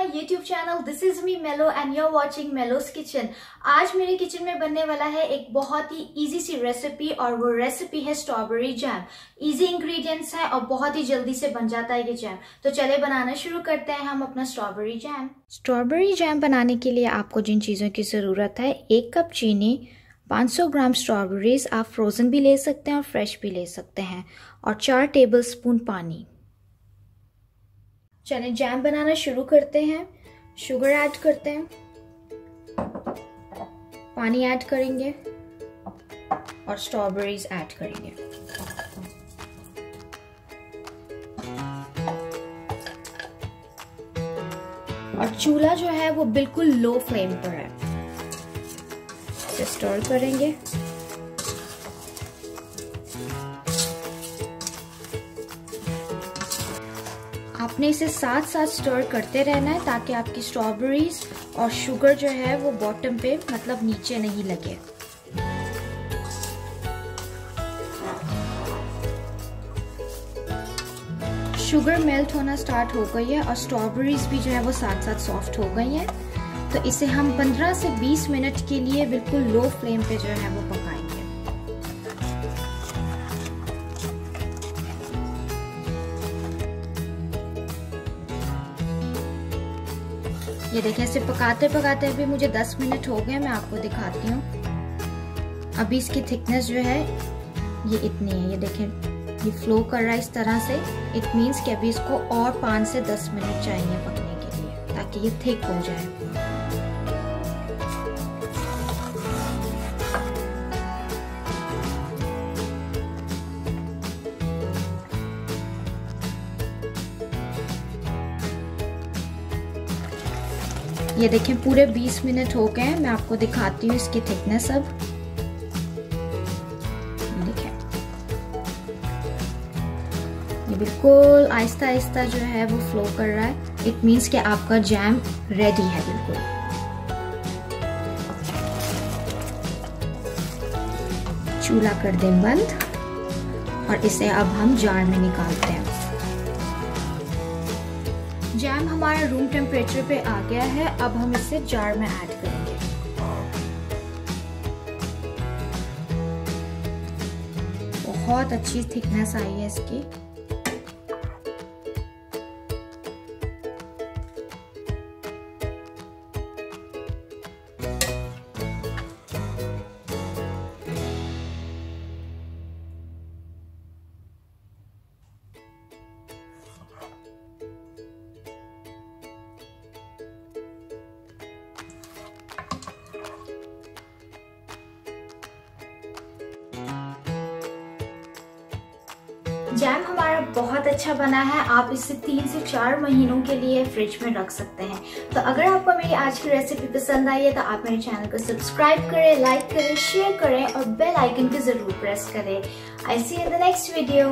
My YouTube channel. This is me Melo and you are watching Melo's kitchen. आज मेरे kitchen में बनने वाला है एक बहुत ही इजी सी रेसिपी और वो रेसिपी है स्ट्रॉबेरी जैम। इजी इंग्रेडिएंट्स है और बहुत ही जल्दी से बन जाता है ये जैम। तो चले बनाना शुरू करते हैं हम अपना स्ट्रॉबेरी जैम। स्ट्रॉबेरी जैम बनाने के लिए आपको जिन चीज़ों की ज़रूरत है, 1 कप चीनी, 500 ग्राम स्ट्रॉबेरीज, आप फ्रोज़न भी ले सकते हैं और फ्रेश भी ले सकते हैं, और 4 टेबलस्पून पानी। चलिए जैम बनाना शुरू करते हैं। शुगर ऐड करते हैं, पानी ऐड करेंगे और स्ट्रॉबेरीज ऐड करेंगे। और चूल्हा जो है वो बिल्कुल लो फ्लेम पर है। इसे स्टर करेंगे। आपने इसे साथ साथ स्टर करते रहना है ताकि आपकी स्ट्रॉबेरीज और शुगर जो है वो बॉटम पे मतलब नीचे नहीं लगे। शुगर मेल्ट होना स्टार्ट हो गई है और स्ट्रॉबेरीज भी जो है वो साथ साथ सॉफ्ट हो गई हैं। तो इसे हम 15 से 20 मिनट के लिए बिल्कुल लो फ्लेम पे जो है वो पकाएंगे। ये देखिए, इसे पकाते पकाते अभी मुझे 10 मिनट हो गए। मैं आपको दिखाती हूँ। अभी इसकी थिकनेस जो है ये इतनी है। ये देखें, ये फ्लो कर रहा है इस तरह से। इट मीन्स कि अभी इसको और 5 से 10 मिनट चाहिए पकने के लिए ताकि ये थिक हो जाए। ये देखें, पूरे 20 मिनट हो गए हैं। मैं आपको दिखाती हूँ इसकी थिकनेस। अब देखें, ये बिल्कुल आहिस्ता आहिस्ता जो है वो फ्लो कर रहा है। इट मीन्स कि आपका जैम रेडी है बिल्कुल। चूल्हा कर दें बंद और इसे अब हम जार में निकालते हैं। जैम हमारा रूम टेम्परेचर पे आ गया है। अब हम इसे जार में ऐड करेंगे। बहुत अच्छी थिकनेस आई है इसकी। जैम हमारा बहुत अच्छा बना है। आप इसे 3 से 4 महीनों के लिए फ्रिज में रख सकते हैं। तो अगर आपको मेरी आज की रेसिपी पसंद आई है तो आप मेरे चैनल को सब्सक्राइब करें, लाइक करें, शेयर करें और बेल आइकन को जरूर प्रेस करें। I see you in the next video.